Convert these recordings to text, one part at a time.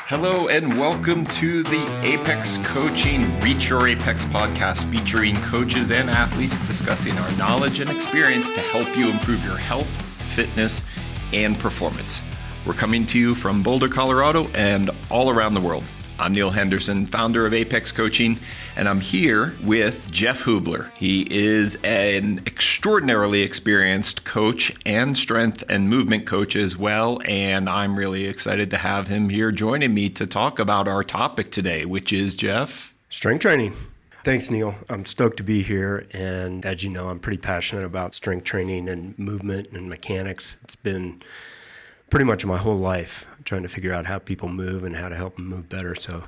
Hello and welcome to the Apex Coaching Reach Your Apex podcast, featuring coaches and athletes discussing our knowledge and experience to help you improve your health, fitness, and performance. We're coming to you from Boulder, Colorado, and all around the world. I'm Neal Henderson, founder of Apex Coaching, and I'm here with Jeff Hoobler. He is an extraordinarily experienced coach and strength and movement coach as well, and I'm really excited to have him here joining me to talk about our topic today, which is, Jeff? Strength training. Thanks, Neal. I'm stoked to be here, and as you know, I'm pretty passionate about strength training and movement and mechanics. It's been pretty much my whole life trying to figure out how people move and how to help them move better. So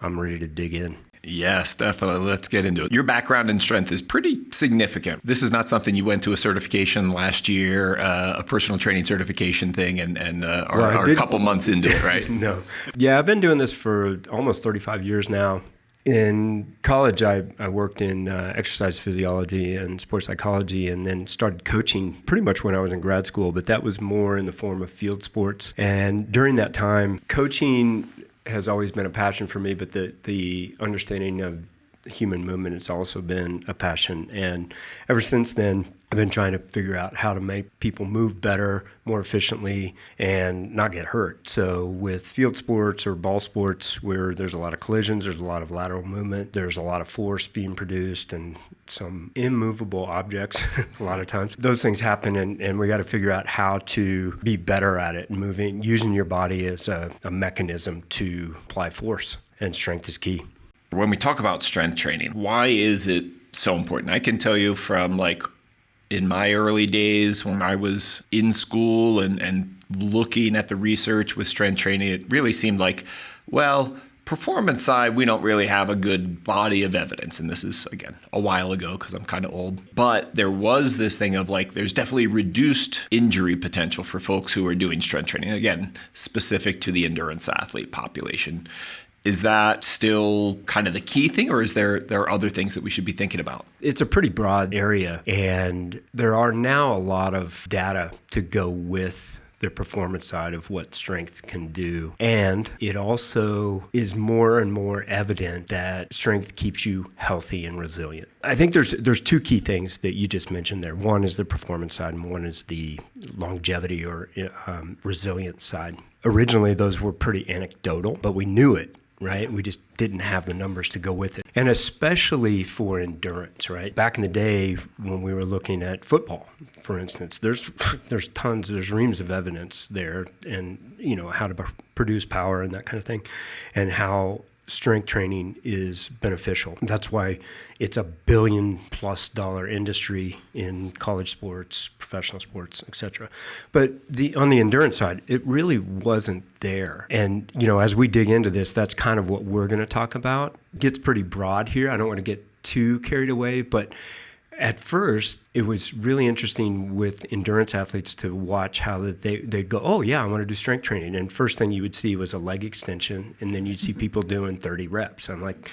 I'm ready to dig in. Yes, definitely. Let's get into it. Your background in strength is pretty significant. This is not something you went to a certification last year, a personal training certification thing, and are a couple months into it, right? No. Yeah, I've been doing this for almost 35 years now. In college, I worked in exercise physiology and sports psychology, and then started coaching pretty much when I was in grad school, but that was more in the form of field sports. And during that time, coaching has always been a passion for me, but the understanding of human movement has also been a passion. And ever since then, I've been trying to figure out how to make people move better, more efficiently, and not get hurt. So with field sports or ball sports, where there's a lot of collisions, there's a lot of lateral movement, there's a lot of force being produced and some immovable objects a lot of times. Those things happen, and we got to figure out how to be better at it, moving, using your body as a mechanism to apply force, and strength is key. When we talk about strength training, why is it so important? I can tell you from in my early days when I was in school and looking at the research with strength training, it really seemed like, well, performance side, we don't really have a good body of evidence. And this is, again, a while ago because I'm kind of old. But there was this thing of there's definitely reduced injury potential for folks who are doing strength training. Again, specific to the endurance athlete population. Is that still kind of the key thing, or is there are other things that we should be thinking about? It's a pretty broad area, and there are now a lot of data to go with the performance side of what strength can do. And it also is more and more evident that strength keeps you healthy and resilient. I think there's two key things that you just mentioned there. One is the performance side, and one is the longevity or resilience side. Originally, those were pretty anecdotal, but we knew it. Right? We just didn't have the numbers to go with it. And especially for endurance, right? Back in the day when we were looking at football, for instance, there's reams of evidence there, and how to produce power and that kind of thing, and how strength training is beneficial. That's why it's a $1 billion+ industry in college sports, professional sports, etc. But on the endurance side, it really wasn't there. And as we dig into this, that's kind of what we're going to talk about. It gets pretty broad here. I don't want to get too carried away, but at first, it was really interesting with endurance athletes to watch how they'd go, oh, yeah, I want to do strength training. And first thing you would see was a leg extension, and then you'd see people doing 30 reps. I'm like,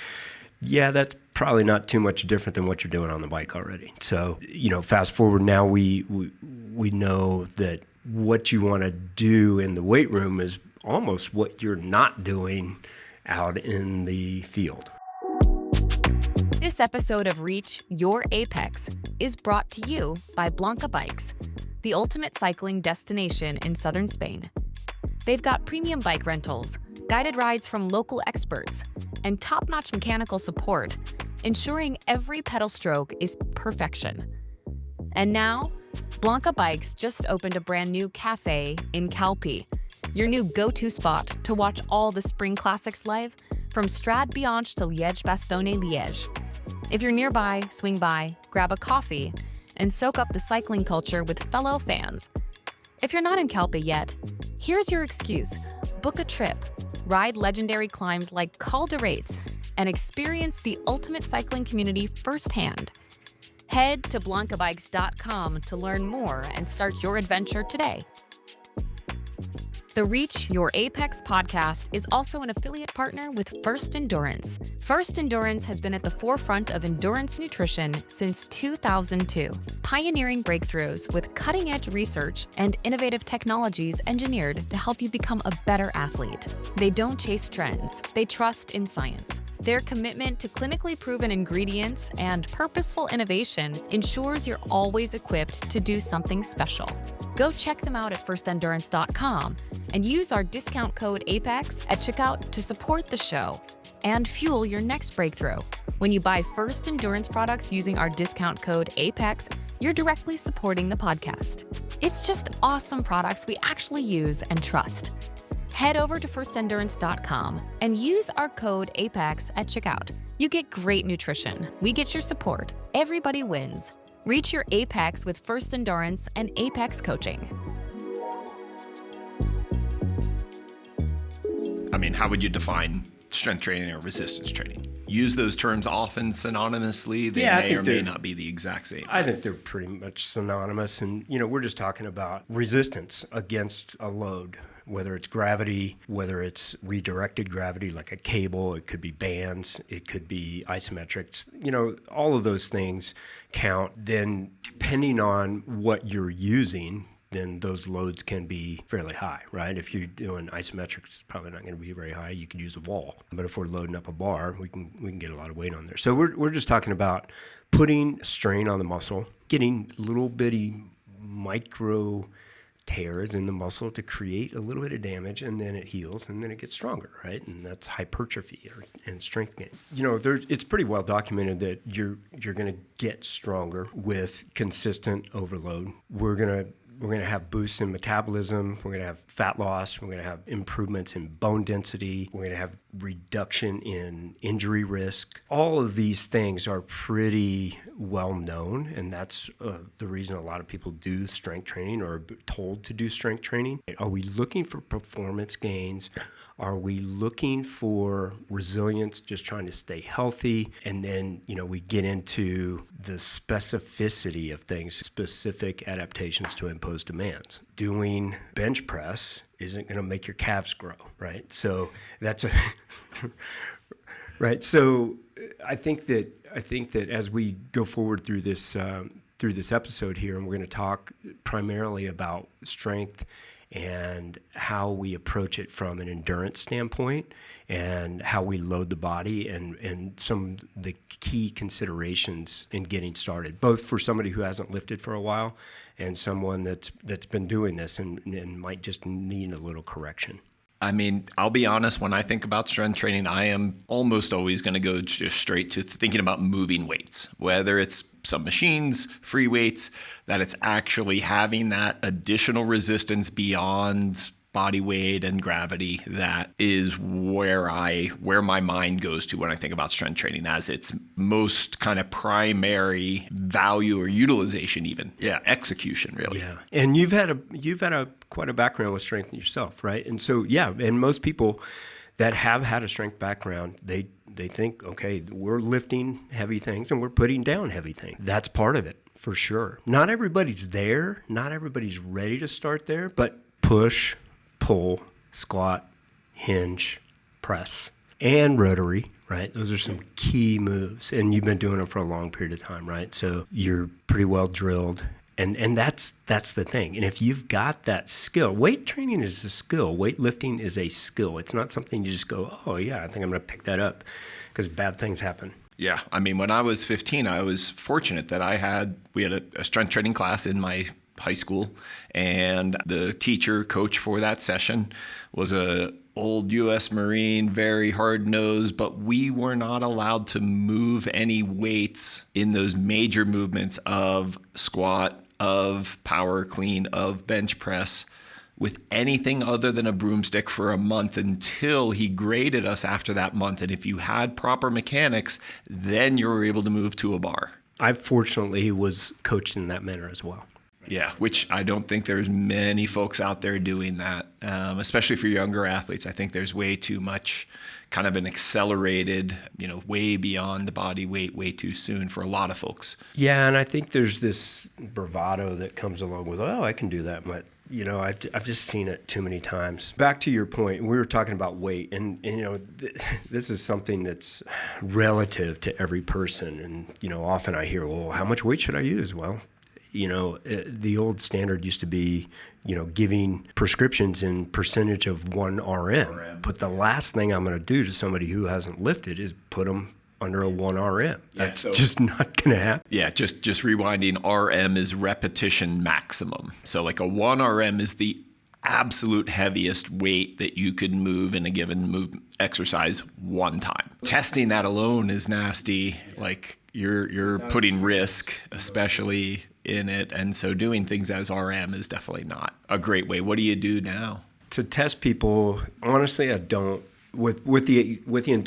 yeah, that's probably not too much different than what you're doing on the bike already. So, fast forward now, we know that what you want to do in the weight room is almost what you're not doing out in the field. This episode of Reach Your Apex is brought to you by Blanca Bikes, the ultimate cycling destination in southern Spain. They've got premium bike rentals, guided rides from local experts, and top-notch mechanical support, ensuring every pedal stroke is perfection. And now, Blanca Bikes just opened a brand new cafe in Calpe, your new go-to spot to watch all the spring classics live from Strade Bianche to Liège-Bastogne-Liège. If you're nearby, swing by, grab a coffee, and soak up the cycling culture with fellow fans. If you're not in Calpe yet, here's your excuse. Book a trip, ride legendary climbs like Col de Rates, and experience the ultimate cycling community firsthand. Head to blancabikes.com to learn more and start your adventure today. The Reach Your Apex podcast is also an affiliate partner with First Endurance. First Endurance has been at the forefront of endurance nutrition since 2002, pioneering breakthroughs with cutting-edge research and innovative technologies engineered to help you become a better athlete. They don't chase trends, they trust in science. Their commitment to clinically proven ingredients and purposeful innovation ensures you're always equipped to do something special. Go check them out at firstendurance.com and use our discount code APEX at checkout to support the show and fuel your next breakthrough. When you buy First Endurance products using our discount code APEX, you're directly supporting the podcast. It's just awesome products we actually use and trust. Head over to firstendurance.com and use our code APEX at checkout. You get great nutrition. We get your support. Everybody wins. Reach your apex with First Endurance and Apex Coaching. I mean, how would you define strength training or resistance training? Use those terms often synonymously. They may or may not be the exact same. I think they're pretty much synonymous. And, we're just talking about resistance against a load, whether it's gravity, whether it's redirected gravity like a cable, it could be bands, it could be isometrics. All of those things count. Then depending on what you're using, then those loads can be fairly high, right? If you're doing isometrics, it's probably not going to be very high. You could use a wall. But if we're loading up a bar, we can get a lot of weight on there. So we're just talking about putting strain on the muscle, getting little bitty micro tears in the muscle to create a little bit of damage, and then it heals, and then it gets stronger, right? And that's hypertrophy and strength gain. It's pretty well documented that you're going to get stronger with consistent overload. We're going to have boosts in metabolism. We're going to have fat loss. We're going to have improvements in bone density. We're going to have reduction in injury risk. All of these things are pretty well known, and that's the reason a lot of people do strength training or are told to do strength training. Are we looking for performance gains? Are we looking for resilience, just trying to stay healthy? And then, we get into the specificity of things, specific adaptations to imposed demands. Doing bench press isn't going to make your calves grow, right? So that's right. So I think that as we go forward through this episode here, and we're going to talk primarily about strength and how we approach it from an endurance standpoint and how we load the body and some of the key considerations in getting started, both for somebody who hasn't lifted for a while and someone that's been doing this and might just need a little correction. I mean, I'll be honest, when I think about strength training, I am almost always going to go just straight to thinking about moving weights, whether it's some machines, free weights, that it's actually having that additional resistance beyond body weight and gravity. That is where my mind goes to when I think about strength training as its most kind of primary value or utilization, even. Yeah, execution, really. Yeah, and you've had quite a background with strength yourself, right? And so, and most people that have had a strength background, they think, okay, we're lifting heavy things and we're putting down heavy things. That's part of it, for sure. Not everybody's there. Not everybody's ready to start there, but push, pull, squat, hinge, press, and rotary, right? Those are some key moves. And you've been doing them for a long period of time, right? So you're pretty well drilled. And that's the thing. And if you've got that skill, weight training is a skill. Weightlifting is a skill. It's not something you just go, oh, yeah, I think I'm going to pick that up, because bad things happen. Yeah. I mean, when I was 15, I was fortunate that we had a strength training class in my high school, and the coach for that session was a old U.S. Marine, very hard-nosed, but we were not allowed to move any weights in those major movements of squat, of power clean, of bench press with anything other than a broomstick for a month until he graded us after that month. And if you had proper mechanics, then you were able to move to a bar. I fortunately was coached in that manner as well. Yeah, which I don't think there's many folks out there doing that, especially for younger athletes. I think there's way too much kind of an accelerated, way beyond the body weight way too soon for a lot of folks. Yeah, and I think there's this bravado that comes along with, I can do that, but I've just seen it too many times. Back to your point, we were talking about weight, and this is something that's relative to every person. And often I hear, well, how much weight should I use? Well, the old standard used to be, giving prescriptions in percentage of 1 RM. But the last thing I'm going to do to somebody who hasn't lifted is put them under a 1 RM. That's just not going to happen. Yeah, just rewinding, RM is repetition maximum. So like a 1 RM is the absolute heaviest weight that you could move in a given exercise one time. Testing that alone is nasty. Like you're putting risk, especially in it. And so doing things as RM is definitely not a great way. What do you do now? To test people, honestly, I don't. With the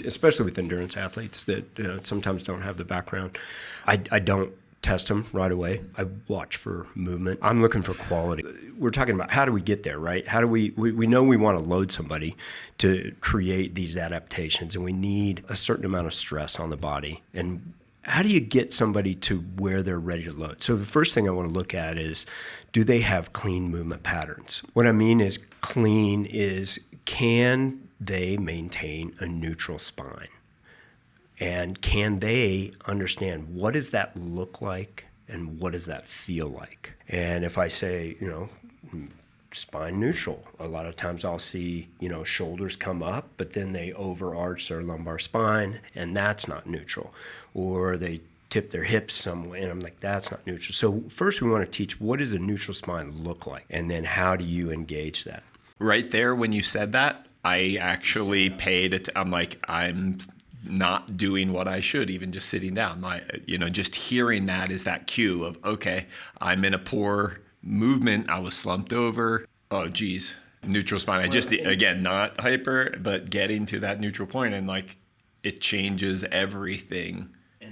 especially with endurance athletes that sometimes don't have the background, I don't test them right away. I watch for movement. I'm looking for quality. We're talking about how do we get there, right? How do we know we want to load somebody to create these adaptations, and we need a certain amount of stress on the body. And how do you get somebody to where they're ready to load? So the first thing I want to look at is, do they have clean movement patterns? What I mean is clean is, can they maintain a neutral spine? And can they understand what does that look like and what does that feel like? And if I say, spine neutral, a lot of times I'll see, shoulders come up, but then they overarch their lumbar spine, and that's not neutral. Or they tip their hips some way, and I'm like, that's not neutral. So first we want to teach, what does a neutral spine look like? And then how do you engage that? Right there, when you said that, I actually paid it. I'm like, I'm not doing what I should, even just sitting down. Just hearing that is that cue of, okay, I'm in a poor movement. I was slumped over. Oh, geez. Neutral spine. I just, again, not hyper, but getting to that neutral point, and it changes everything.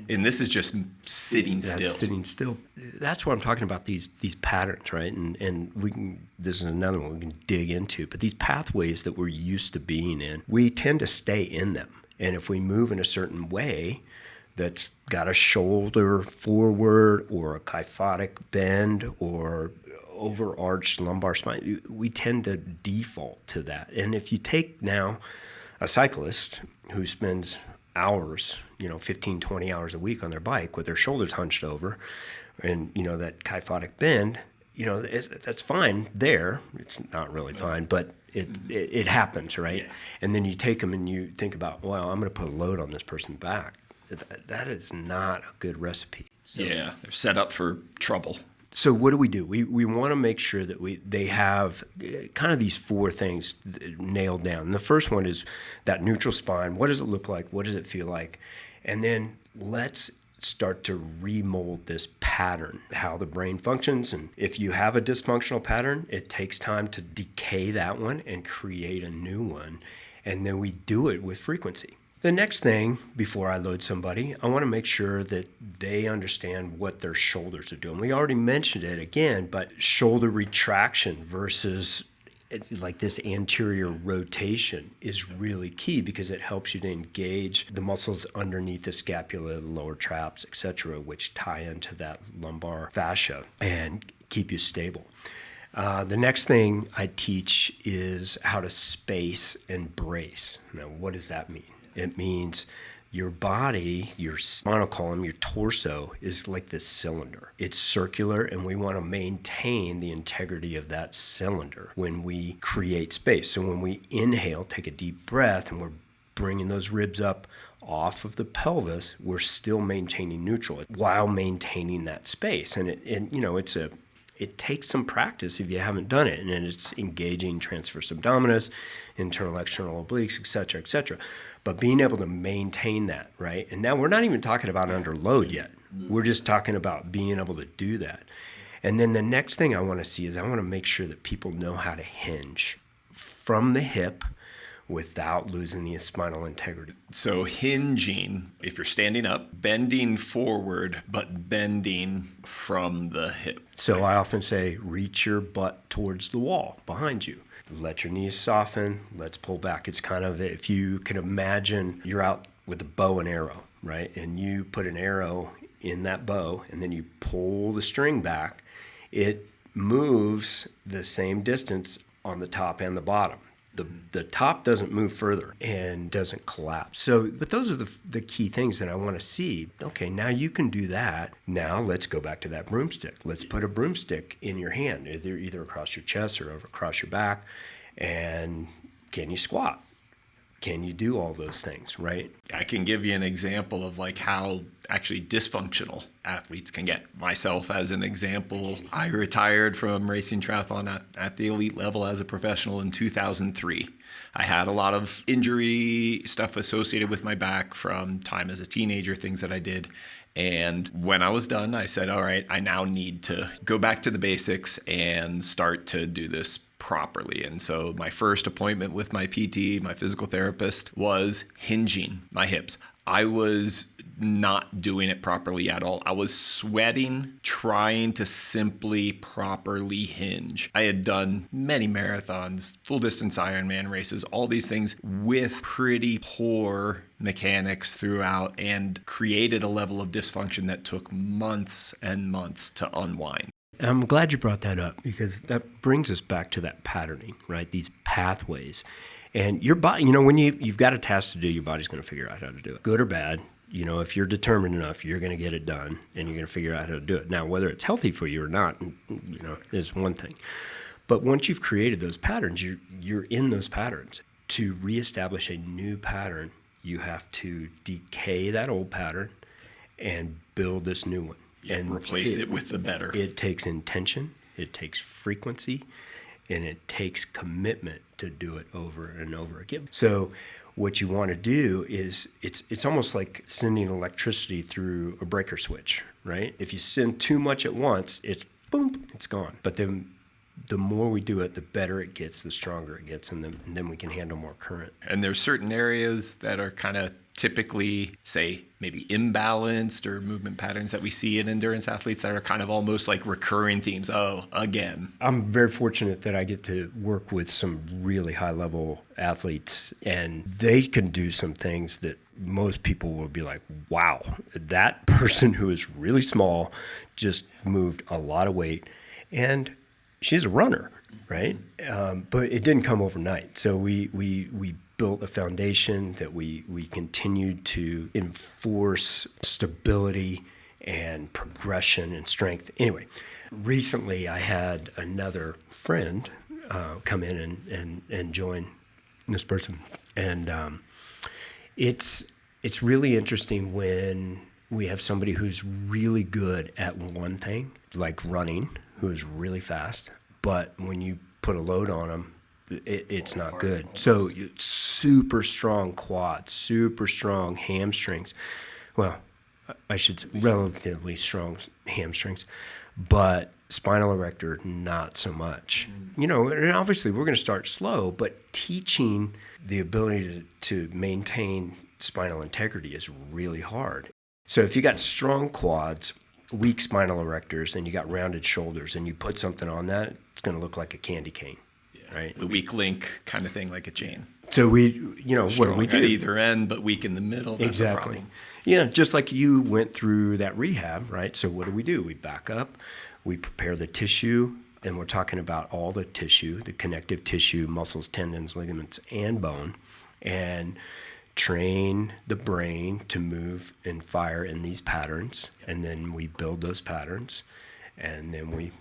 And this is just sitting still. Sitting still. That's what I'm talking about, these patterns, right? And we can, this is another one we can dig into, but these pathways that we're used to being in, we tend to stay in them. And if we move in a certain way that's got a shoulder forward or a kyphotic bend or overarched lumbar spine, we tend to default to that. And if you take now a cyclist who spends hours, 15, 20 hours a week on their bike with their shoulders hunched over and, that kyphotic bend, that's fine there. It's not really fine, but it happens, right? Yeah. And then you take them and you think about, well, I'm going to put a load on this person's back. That is not a good recipe. So, yeah, they're set up for trouble. So what do? We want to make sure that they have kind of these 4 things nailed down. And the first one is that neutral spine. What does it look like? What does it feel like? And then let's start to remold this pattern, how the brain functions. And if you have a dysfunctional pattern, it takes time to decay that one and create a new one. And then we do it with frequency. The next thing, before I load somebody, I want to make sure that they understand what their shoulders are doing. We already mentioned it again, but shoulder retraction versus like this anterior rotation is really key because it helps you to engage the muscles underneath the scapula, the lower traps, etc., which tie into that lumbar fascia and keep you stable. The next thing I teach is how to space and brace. Now, what does that mean? It means your body, your spinal column, your torso is like this cylinder. It's circular, and we want to maintain the integrity of that cylinder when we create space. So when we inhale, take a deep breath, and we're bringing those ribs up off of the pelvis, we're still maintaining neutral while maintaining that space. And it takes some practice if you haven't done it, and it's engaging transverse abdominis, internal external obliques, et cetera, et cetera. But being able to maintain that, right? And now we're not even talking about under load yet. We're just talking about being able to do that. And then the next thing I want to see is I want to make sure that people know how to hinge from the hip without losing the spinal integrity. So hinging, if you're standing up, bending forward, but bending from the hip. So I often say, reach your butt towards the wall behind you. Let your knees soften. Let's pull back. It's kind of, if you can imagine you're out with a bow and arrow, right? And you put an arrow in that bow and then you pull the string back. It moves the same distance on the top and the bottom. The top doesn't move further and doesn't collapse. So, but those are the key things that I want to see. Okay, now you can do that. Now let's go back to that broomstick. Let's put a broomstick in your hand, either across your chest or across your back. And can you squat? Can you do all those things, right? I can give you an example of like how actually dysfunctional athletes can get. Myself as an example, I retired from racing triathlon at the elite level as a professional in 2003. I had a lot of injury stuff associated with my back from time as a teenager, things that I did. And when I was done, I said, all right, I now need to go back to the basics and start to do this properly. And so my first appointment with my PT, my physical therapist, was hinging my hips. I was not doing it properly at all. I was sweating trying to simply properly hinge. I had done many marathons, full distance Ironman races, all these things with pretty poor mechanics throughout, and created a level of dysfunction that took months and months to unwind. I'm glad you brought that up, because that brings us back to that patterning, right? These pathways. And your body, when you've got a task to do, your body's going to figure out how to do it. Good or bad, if you're determined enough, you're going to get it done and you're going to figure out how to do it. Now, whether it's healthy for you or not, is one thing. But once you've created those patterns, you're in those patterns. To reestablish a new pattern, you have to decay that old pattern and build this new one. And replace it with the better. It takes intention, it takes frequency, and it takes commitment to do it over and over again. So what you want to do is, it's almost like sending electricity through a breaker switch, right? If you send too much at once, it's boom, it's gone. But then the more we do it, the better it gets, the stronger it gets, and then we can handle more current. And there's certain areas that are kind of typically, say, maybe imbalanced, or movement patterns that we see in endurance athletes that are kind of almost like recurring themes. Oh, again. I'm very fortunate that I get to work with some really high-level athletes, and they can do some things that most people will be like, wow, that person who is really small just moved a lot of weight, and she's a runner, right? But it didn't come overnight. So we built a foundation that we continued to enforce stability and progression and strength. Anyway, recently I had another friend come in and join this person. And it's really interesting when we have somebody who's really good at one thing, like running, who is really fast, but when you put a load on them, it's not good. So super strong quads, super strong hamstrings. Well, I should say relatively strong hamstrings, but spinal erector, not so much. And obviously we're going to start slow, but teaching the ability to maintain spinal integrity is really hard. So if you got strong quads, weak spinal erectors, and you got rounded shoulders, and you put something on that, it's going to look like a candy cane. Right? The weak link kind of thing, like a chain. So what do we do? At either end, but weak in the middle. That's exactly. A problem. Yeah, just like you went through that rehab, right? So what do? We back up, we prepare the tissue, and we're talking about all the tissue, the connective tissue, muscles, tendons, ligaments, and bone, and train the brain to move and fire in these patterns, and then we build those patterns, and then we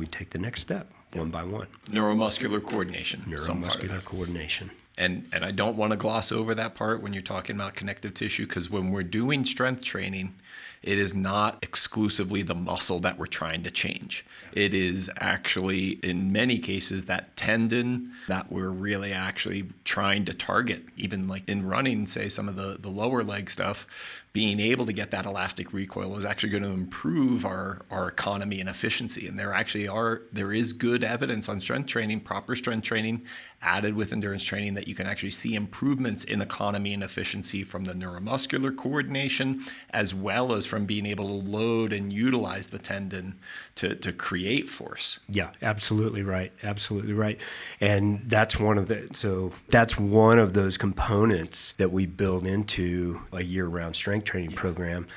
take the next step. One by one. Neuromuscular coordination. Neuromuscular coordination. And I don't want to gloss over that part when you're talking about connective tissue, because when we're doing strength training, it is not exclusively the muscle that we're trying to change. It is actually, in many cases, that tendon that we're really actually trying to target. Even like in running, say some of the lower leg stuff, being able to get that elastic recoil is actually going to improve our economy and efficiency. And there is good evidence on strength training, proper strength training, added with endurance training, that you can actually see improvements in economy and efficiency from the neuromuscular coordination, as well as from being able to load and utilize the tendon to create force. Yeah, absolutely right. Absolutely right. And that's one of those components that we build into a year-round strength training program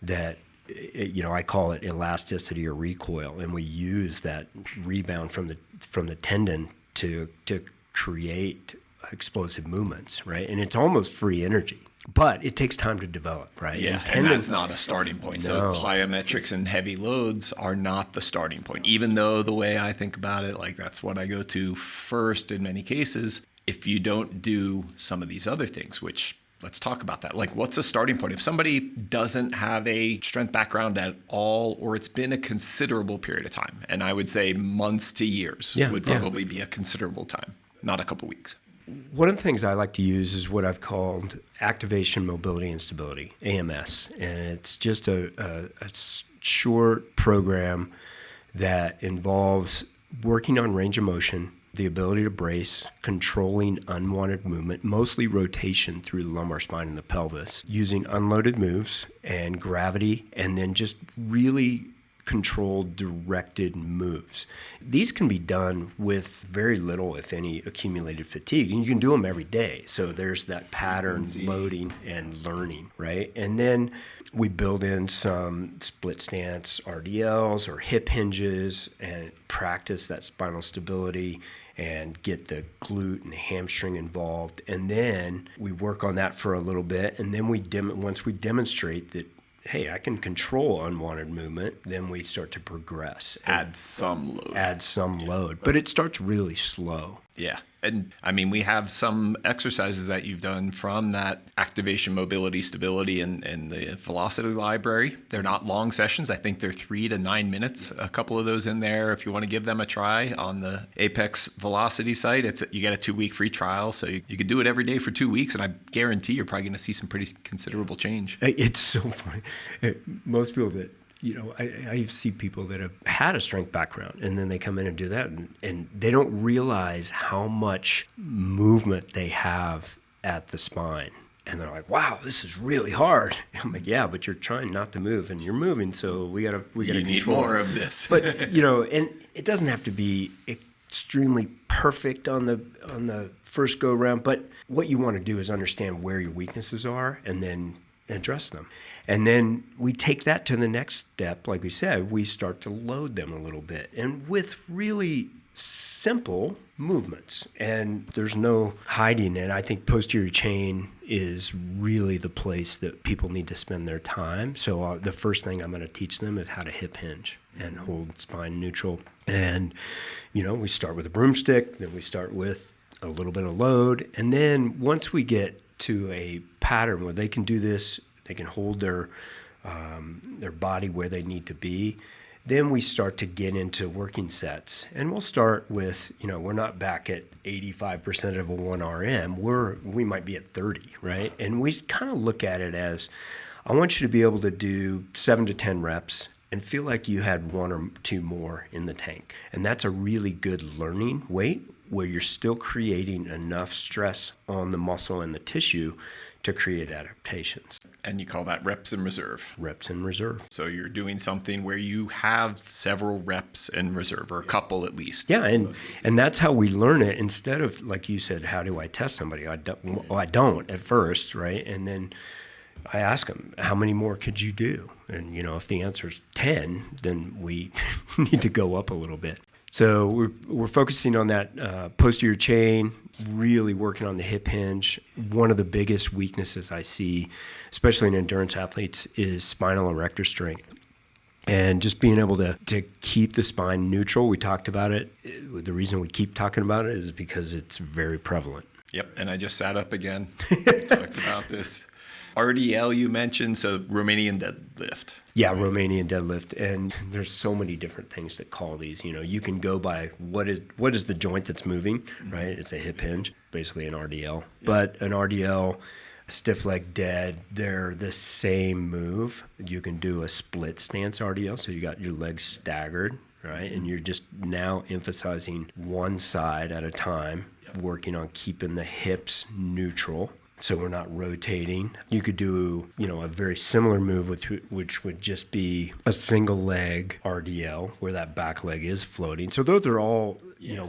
that, I call it elasticity or recoil, and we use that rebound from the tendon to create explosive movements, right? And it's almost free energy. But it takes time to develop, right? Yeah, and that's not a starting point. So plyometrics and heavy loads are not the starting point, even though the way I think about it, like that's what I go to first in many cases. If you don't do some of these other things, which let's talk about that. Like, what's a starting point? If somebody doesn't have a strength background at all, or it's been a considerable period of time, and I would say months to years would probably be a considerable time, not a couple weeks. One of the things I like to use is what I've called activation, mobility, and stability, AMS. And it's just a short program that involves working on range of motion, the ability to brace, controlling unwanted movement, mostly rotation through the lumbar spine and the pelvis, using unloaded moves and gravity, and then just really controlled, directed moves. These can be done with very little, if any, accumulated fatigue, and you can do them every day. So there's that pattern loading and learning, right? And then we build in some split stance RDLs or hip hinges and practice that spinal stability and get the glute and the hamstring involved. And then we work on that for a little bit. And then once we demonstrate that, hey, I can control unwanted movement, then we start to progress. Add some load. But it starts really slow. Yeah. And I mean, we have some exercises that you've done from that activation, mobility, stability, and the velocity library. They're not long sessions. I think they're 3 to 9 minutes. A couple of those in there. If you want to give them a try on the Apex Velocity site, you get a 2-week free trial. So you could do it every day for 2 weeks. And I guarantee you're probably going to see some pretty considerable change. It's so funny. Most people that, I see people that have had a strength background and then they come in and do that and they don't realize how much movement they have at the spine. And they're like, wow, this is really hard. I'm like, yeah, but you're trying not to move and you're moving. So we gotta you need more of this. But, and it doesn't have to be extremely perfect on the first go around. But what you want to do is understand where your weaknesses are and then address them. And then we take that to the next step. Like we said, we start to load them a little bit and with really simple movements. And there's no hiding it. I think posterior chain is really the place that people need to spend their time. So the first thing I'm going to teach them is how to hip hinge and hold spine neutral. And, we start with a broomstick, then we start with a little bit of load. And then once we get to a pattern where they can do this, they can hold their body where they need to be, then we start to get into working sets. And we'll start with, we're not back at 85% of a 1RM. We might be at 30, right? And we kind of look at it as, I want you to be able to do 7 to 10 reps and feel like you had 1 or 2 more in the tank. And that's a really good learning weight where you're still creating enough stress on the muscle and the tissue to create adaptations. And you call that reps in reserve. Reps in reserve. So you're doing something where you have several reps in reserve, or a couple at least. Yeah, and that's how we learn it. Instead of, like you said, how do I test somebody? I don't at first, right? And then I ask them, how many more could you do? And, if the answer is 10, then we need to go up a little bit. So we're focusing on that posterior chain, really working on the hip hinge. One of the biggest weaknesses I see, especially in endurance athletes, is spinal erector strength. And just being able to keep the spine neutral. We talked about it. The reason we keep talking about it is because it's very prevalent. Yep, and I just sat up again, talked about this. RDL you mentioned, so Romanian deadlift. Yeah, Romanian deadlift, and there's so many different things that call these. You can go by what is the joint that's moving, right? It's a hip hinge, basically an RDL. Yeah. But an RDL, stiff leg dead, they're the same move. You can do a split stance RDL, so you got your legs staggered, right? And you're just now emphasizing one side at a time. working on keeping the hips neutral, so we're not rotating. You could do, a very similar move, which would just be a single leg RDL, where that back leg is floating. So those are all,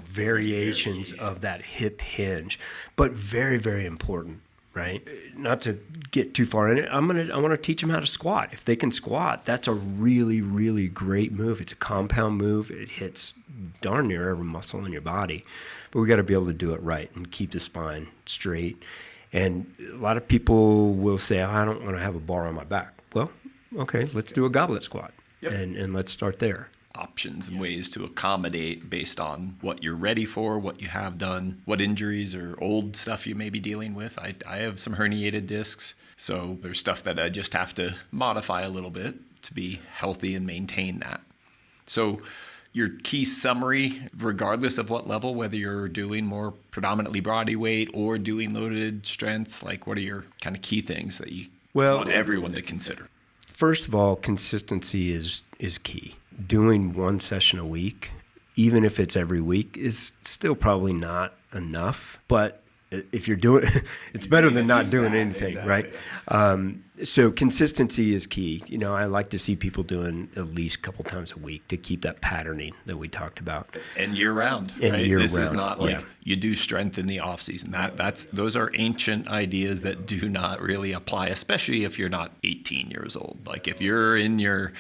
variations of that hip hinge, but very, very important, right? Not to get too far in it, I want to teach them how to squat. If they can squat, that's a really, really great move. It's a compound move. It hits darn near every muscle in your body, but we got to be able to do it right and keep the spine straight. And a lot of people will say, I don't want to have a bar on my back. Well, okay, let's do a goblet squat. Yep. And let's start there. Options and ways to accommodate based on what you're ready for, what you have done, what injuries or old stuff you may be dealing with. I have some herniated discs, so there's stuff that I just have to modify a little bit to be healthy and maintain that. So your key summary, regardless of what level, whether you're doing more predominantly body weight or doing loaded strength, like what are your kind of key things that you want everyone to consider? First of all, consistency is key. Doing one session a week, even if it's every week, is still probably not enough. But if you're doing it, it's better than not doing anything, exactly. Right? So consistency is key. I like to see people doing at least a couple times a week to keep that patterning that we talked about. And year round, right? This is not like you do strength in the off season. Those are ancient ideas that do not really apply, especially if you're not 18 years old. Like if you're in your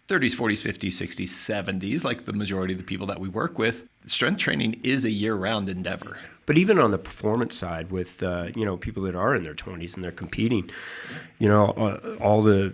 30s, 40s, 50s, 60s, 70s, like the majority of the people that we work with, strength training is a year-round endeavor. But even on the performance side with, people that are in their 20s and they're competing, all the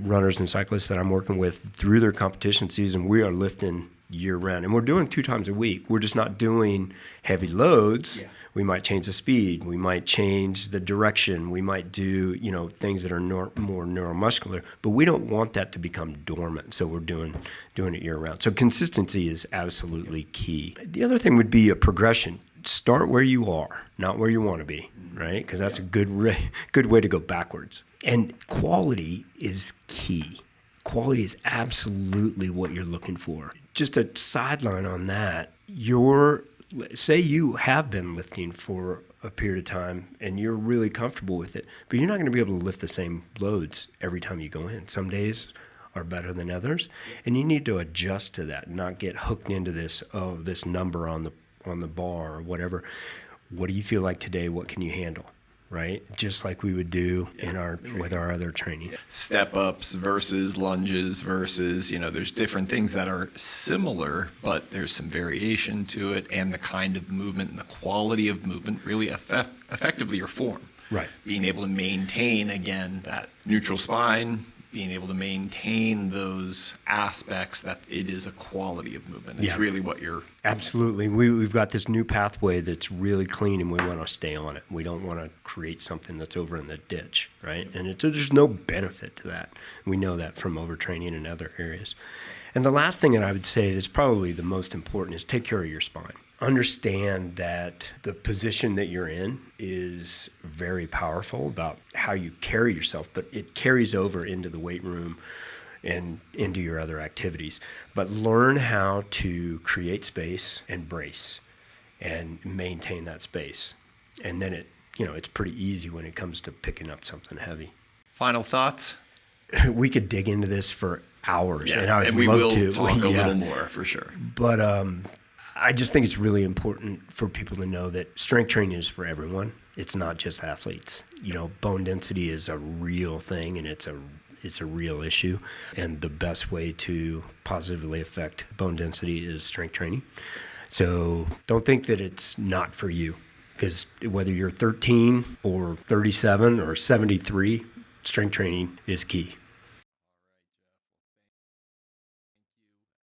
runners and cyclists that I'm working with through their competition season, we are lifting year-round. And we're doing 2 times a week. We're just not doing heavy loads. Yeah. We might change the speed. We might change the direction. We might do, things that are more neuromuscular. But we don't want that to become dormant. So we're doing it year round. So consistency is absolutely key. The other thing would be a progression. Start where you are, not where you want to be, right? Because that's a good way to go backwards. And quality is key. Quality is absolutely what you're looking for. Just a sideline on that. Say you have been lifting for a period of time and you're really comfortable with it, but you're not going to be able to lift the same loads every time you go in. Some days are better than others, and you need to adjust to that, not get hooked into this number on the bar or whatever. What do you feel like today? What can you handle? Right? Just like we would do with our other training. Step ups versus lunges versus, there's different things that are similar, but there's some variation to it, and the kind of movement and the quality of movement really effectively your form. Right. Being able to maintain, again, that neutral spine, being able to maintain those aspects that it is a quality of movement. It's really what you're... Absolutely. We've got this new pathway that's really clean, and we want to stay on it. We don't want to create something that's over in the ditch, right? And there's no benefit to that. We know that from overtraining in other areas. And the last thing that I would say that's probably the most important is take care of your spine. Understand that the position that you're in is very powerful about how you carry yourself, but it carries over into the weight room and into your other activities. But learn how to create space and brace and maintain that space. And then it's pretty easy when it comes to picking up something heavy. Final thoughts? We could dig into this for hours, and we will talk a little more for sure. But I just think it's really important for people to know that strength training is for everyone. It's not just athletes. Bone density is a real thing, and it's a real issue. And the best way to positively affect bone density is strength training. So don't think that it's not for you, because whether you're 13 or 37 or 73, strength training is key.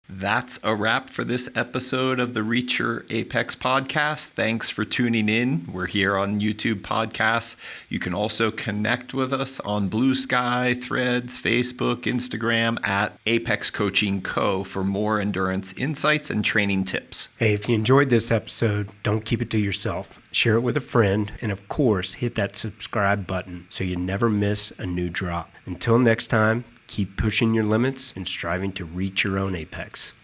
That's a wrap for this episode of the Reach Your Apex podcast. Thanks for tuning in. We're here on YouTube podcasts. You can also connect with us on Blue Sky, Threads, Facebook, Instagram at Apex Coaching Co. for more endurance insights and training tips. Hey, if you enjoyed this episode, don't keep it to yourself. Share it with a friend, and of course, hit that subscribe button so you never miss a new drop. Until next time, keep pushing your limits and striving to reach your own apex.